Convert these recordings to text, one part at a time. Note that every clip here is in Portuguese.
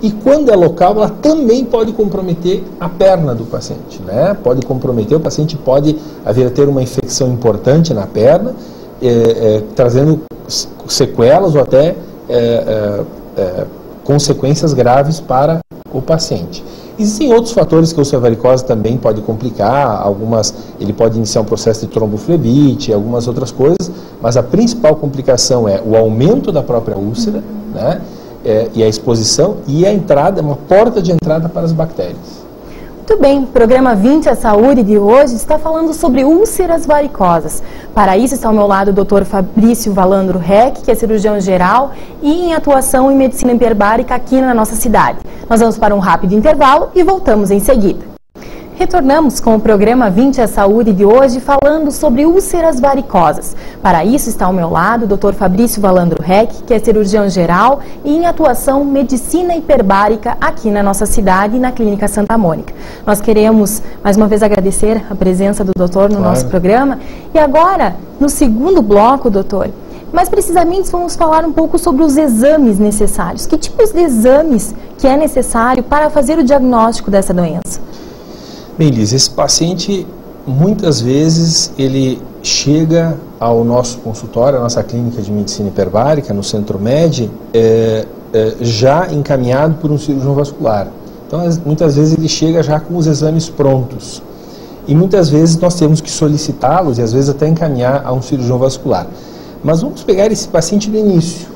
E quando é local, ela também pode comprometer a perna do paciente, né? Pode comprometer, o paciente pode haver ter uma infecção importante na perna, trazendo sequelas ou até consequências graves para o paciente. Existem outros fatores que a úlcera varicosa também pode complicar, ele pode iniciar um processo de tromboflebite, algumas outras coisas, mas a principal complicação é o aumento da própria úlcera, né? E a exposição e a entrada, uma porta de entrada para as bactérias. Muito bem, o programa 20 a Saúde de hoje está falando sobre úlceras varicosas. Para isso está ao meu lado o Dr. Fabrício Valandro Reck, que é cirurgião geral e em atuação em medicina hiperbárica aqui na nossa cidade. Nós vamos para um rápido intervalo e voltamos em seguida. Retornamos com o programa 20 a Saúde de hoje falando sobre úlceras varicosas. Para isso está ao meu lado o Dr. Fabrício Valandro Reck, que é cirurgião geral e em atuação medicina hiperbárica aqui na nossa cidade e na Clínica Santa Mônica. Nós queremos mais uma vez agradecer a presença do doutor no nosso programa. E agora, no segundo bloco, doutor, mais precisamente vamos falar um pouco sobre os exames necessários. Que tipos de exames que é necessário para fazer o diagnóstico dessa doença? Bem, Liz, esse paciente, muitas vezes, ele chega ao nosso consultório, à nossa clínica de medicina hiperbárica, no Centro Med, já encaminhado por um cirurgião vascular. Então, muitas vezes ele chega já com os exames prontos. E muitas vezes nós temos que solicitá-los e às vezes até encaminhar a um cirurgião vascular. Mas vamos pegar esse paciente no início.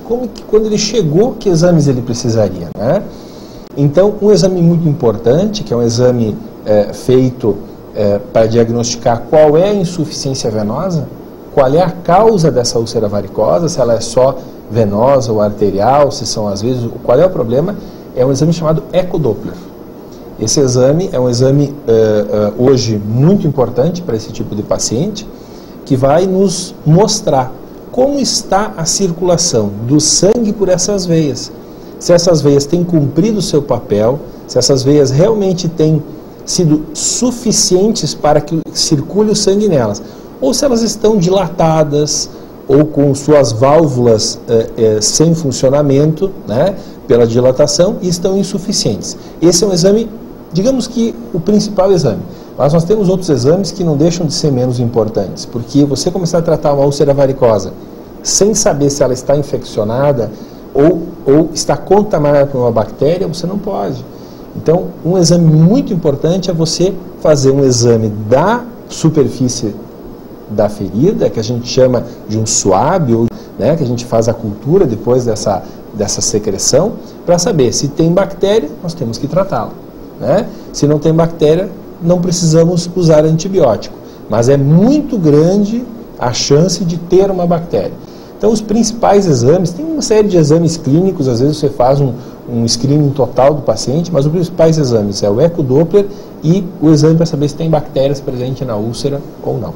Quando ele chegou, que exames ele precisaria, né? Então, um exame muito importante, que é um exame feito para diagnosticar qual é a insuficiência venosa, qual é a causa dessa úlcera varicosa, se ela é só venosa ou arterial, se são às vezes, qual é o problema, é um exame chamado ecodoppler. Esse exame é um exame hoje muito importante para esse tipo de paciente, que vai nos mostrar como está a circulação do sangue por essas veias. Se essas veias têm cumprido o seu papel, se essas veias realmente têm sido suficientes para que circule o sangue nelas, ou se elas estão dilatadas ou com suas válvulas sem funcionamento, né, pela dilatação, e estão insuficientes. Esse é um exame, digamos que o principal exame. Mas nós temos outros exames que não deixam de ser menos importantes, porque você começar a tratar uma úlcera varicosa sem saber se ela está infeccionada ou está contaminada por uma bactéria, você não pode. Então, um exame muito importante é você fazer um exame da superfície da ferida, que a gente chama de um swab, ou, né, que a gente faz a cultura depois dessa secreção, para saber se tem bactéria, nós temos que tratá-la, né? Se não tem bactéria, não precisamos usar antibiótico, mas é muito grande a chance de ter uma bactéria. Então, os principais exames, tem uma série de exames clínicos, às vezes você faz um screening total do paciente, mas os principais exames é o ecodoppler e o exame para saber se tem bactérias presentes na úlcera ou não.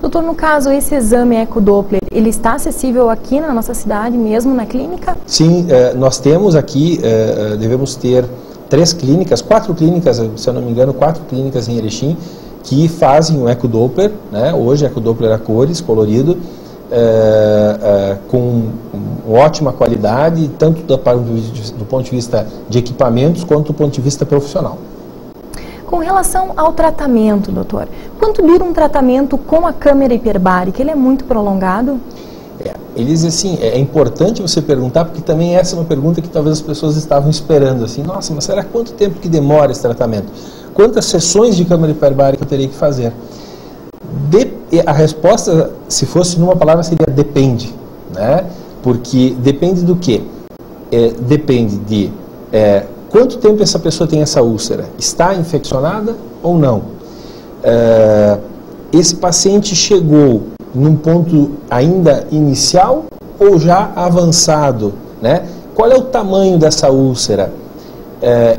Doutor, no caso, esse exame ecodoppler, ele está acessível aqui na nossa cidade mesmo, na clínica? Sim, nós temos aqui, devemos ter 4 clínicas, se eu não me engano, 4 clínicas em Erechim, que fazem o ecodoppler, né? Hoje ecodoppler a cores, colorido, com ótima qualidade, tanto do ponto de vista de equipamentos, quanto do ponto de vista profissional. Com relação ao tratamento, doutor, quanto dura um tratamento com a câmera hiperbárica? Ele é muito prolongado? Eles, assim, é importante você perguntar, porque também essa é uma pergunta que talvez as pessoas estavam esperando, assim, nossa, mas será quanto tempo que demora esse tratamento? Quantas sessões de câmera hiperbárica eu teria que fazer? A resposta, se fosse numa palavra, seria depende, né? Porque depende do quê? Depende de quanto tempo essa pessoa tem essa úlcera. Está infeccionada ou não? Esse paciente chegou num ponto ainda inicial ou já avançado, né? Qual é o tamanho dessa úlcera?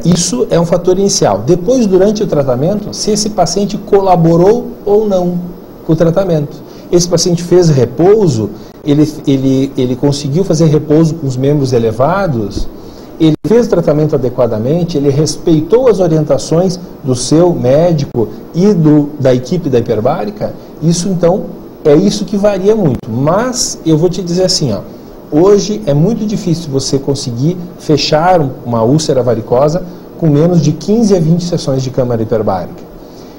Isso é um fator inicial. Depois, durante o tratamento, se esse paciente colaborou ou não com o tratamento. Esse paciente fez repouso, ele conseguiu fazer repouso com os membros elevados, ele fez o tratamento adequadamente, ele respeitou as orientações do seu médico e da equipe da hiperbárica. Isso, então, é isso que varia muito. Mas eu vou te dizer assim, ó, Hoje é muito difícil você conseguir fechar uma úlcera varicosa com menos de 15 a 20 sessões de câmara hiperbárica.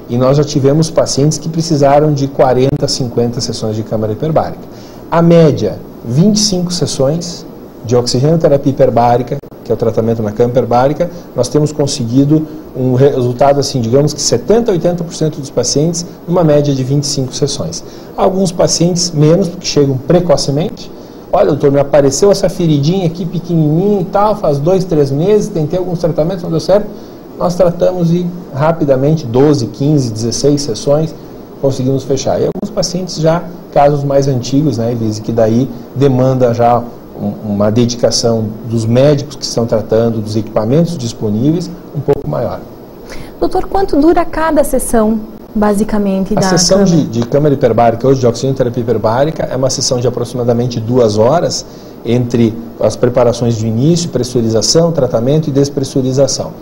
E nós já tivemos pacientes que precisaram de 40 a 50 sessões de câmara hiperbárica. A média, 25 sessões de oxigenoterapia hiperbárica, que é o tratamento na câmara hiperbárica, nós temos conseguido um resultado assim, digamos que 70 a 80% dos pacientes, numa média de 25 sessões. Alguns pacientes menos, porque chegam precocemente. Olha, doutor, me apareceu essa feridinha aqui pequenininha e tal, faz 2, 3 meses, tentei alguns tratamentos, não deu certo. Nós tratamos e rapidamente, 12, 15, 16 sessões, conseguimos fechar. E alguns pacientes já, casos mais antigos, né, Elise, que daí demanda já uma dedicação dos médicos que estão tratando, dos equipamentos disponíveis, um pouco maior. Doutor, quanto dura cada sessão, basicamente, da câmara? A sessão câmara? de câmara hiperbárica, hoje de oxigenoterapia hiperbárica, é uma sessão de aproximadamente 2 horas, entre as preparações de início, pressurização, tratamento e despressurização.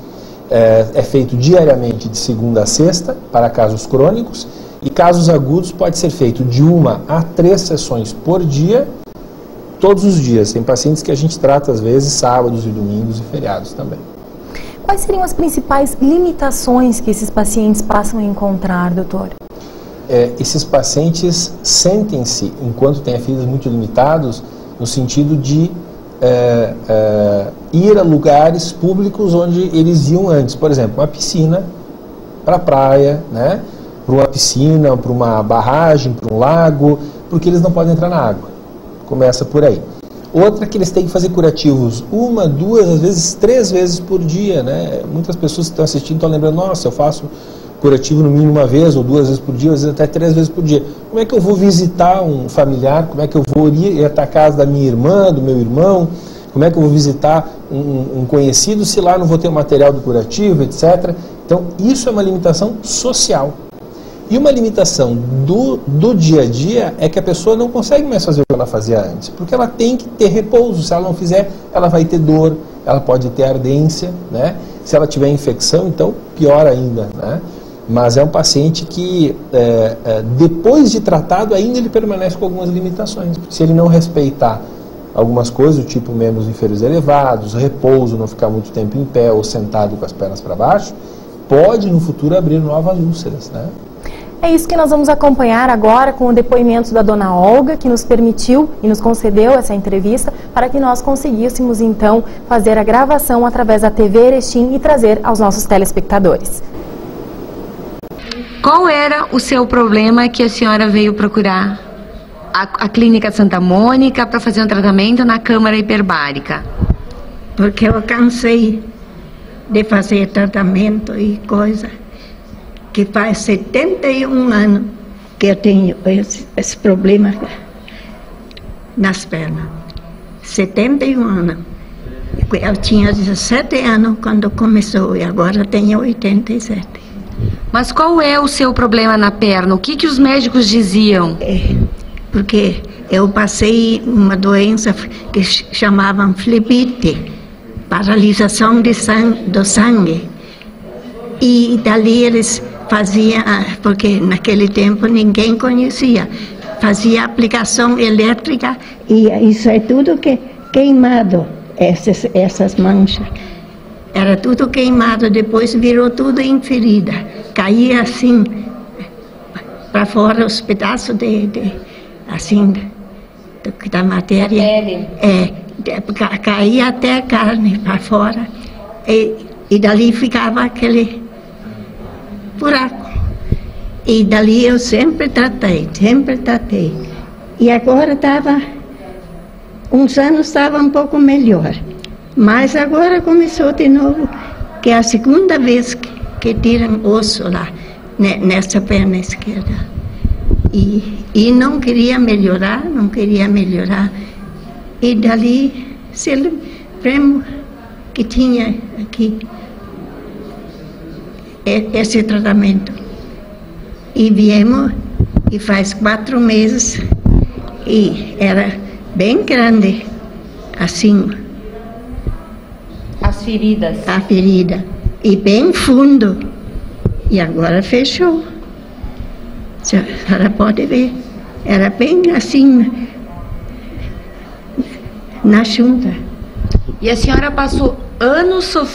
É feito diariamente de segunda a sexta, para casos crônicos, e casos agudos pode ser feito de 1 a 3 sessões por dia, todos os dias. Tem pacientes que a gente trata, às vezes, sábados e domingos e feriados também. Quais seriam as principais limitações que esses pacientes passam a encontrar, doutor? Esses pacientes sentem-se, enquanto têm feridas muito limitados, no sentido de ir a lugares públicos onde eles iam antes. Por exemplo, uma piscina, para a praia, né? Para uma piscina, para uma barragem, para um lago, porque eles não podem entrar na água. Começa por aí. Outra que eles têm que fazer curativos 1, 2, às vezes 3 vezes por dia, né? Muitas pessoas que estão assistindo estão lembrando, nossa, eu faço curativo no mínimo 1 vez ou 2 vezes por dia, às vezes até 3 vezes por dia. Como é que eu vou visitar um familiar? Como é que eu vou ir até a casa da minha irmã, do meu irmão? Como é que eu vou visitar um conhecido se lá não vou ter o material do curativo, etc. Então, isso é uma limitação social. E uma limitação do dia a dia é que a pessoa não consegue mais fazer o que ela fazia antes, porque ela tem que ter repouso. Se ela não fizer, ela vai ter dor, ela pode ter ardência, né? Se ela tiver infecção, então pior ainda, né? Mas é um paciente que, depois de tratado, ainda ele permanece com algumas limitações. Se ele não respeitar algumas coisas, do tipo membros inferiores elevados, repouso, não ficar muito tempo em pé ou sentado com as pernas para baixo, pode no futuro abrir novas úlceras, né? É isso que nós vamos acompanhar agora com o depoimento da dona Olga, que nos permitiu e nos concedeu essa entrevista para que nós conseguíssemos, então, fazer a gravação através da TV Erechim e trazer aos nossos telespectadores. Qual era o seu problema que a senhora veio procurar a Clínica Santa Mônica para fazer um tratamento na câmara hiperbárica? Porque eu cansei de fazer tratamento e coisa. Que faz 71 anos que eu tenho esse problema nas pernas. 71 anos. Eu tinha 17 anos quando começou e agora tenho 87. Mas qual é o seu problema na perna? O que os médicos diziam? Porque eu passei uma doença que chamavam flebite, paralisação do sangue. E dali eles faziam, porque naquele tempo ninguém conhecia, fazia aplicação elétrica e isso é tudo queimado, essas manchas. Era tudo queimado, depois virou tudo em ferida. Caía assim, para fora os pedaços da matéria. Caía até a carne para fora. E dali ficava aquele buraco. E dali eu sempre tratei. E agora uns anos estava um pouco melhor. Mas agora começou de novo, que é a segunda vez que tiram osso lá, nessa perna esquerda. E não queria melhorar. E dali se lembrou que tinha aqui esse tratamento. E viemos, e faz 4 meses, e era bem grande, assim. As feridas. A ferida. E bem fundo. E agora fechou. A senhora pode ver. Era bem assim, Na junta. E a senhora passou anos sofrendo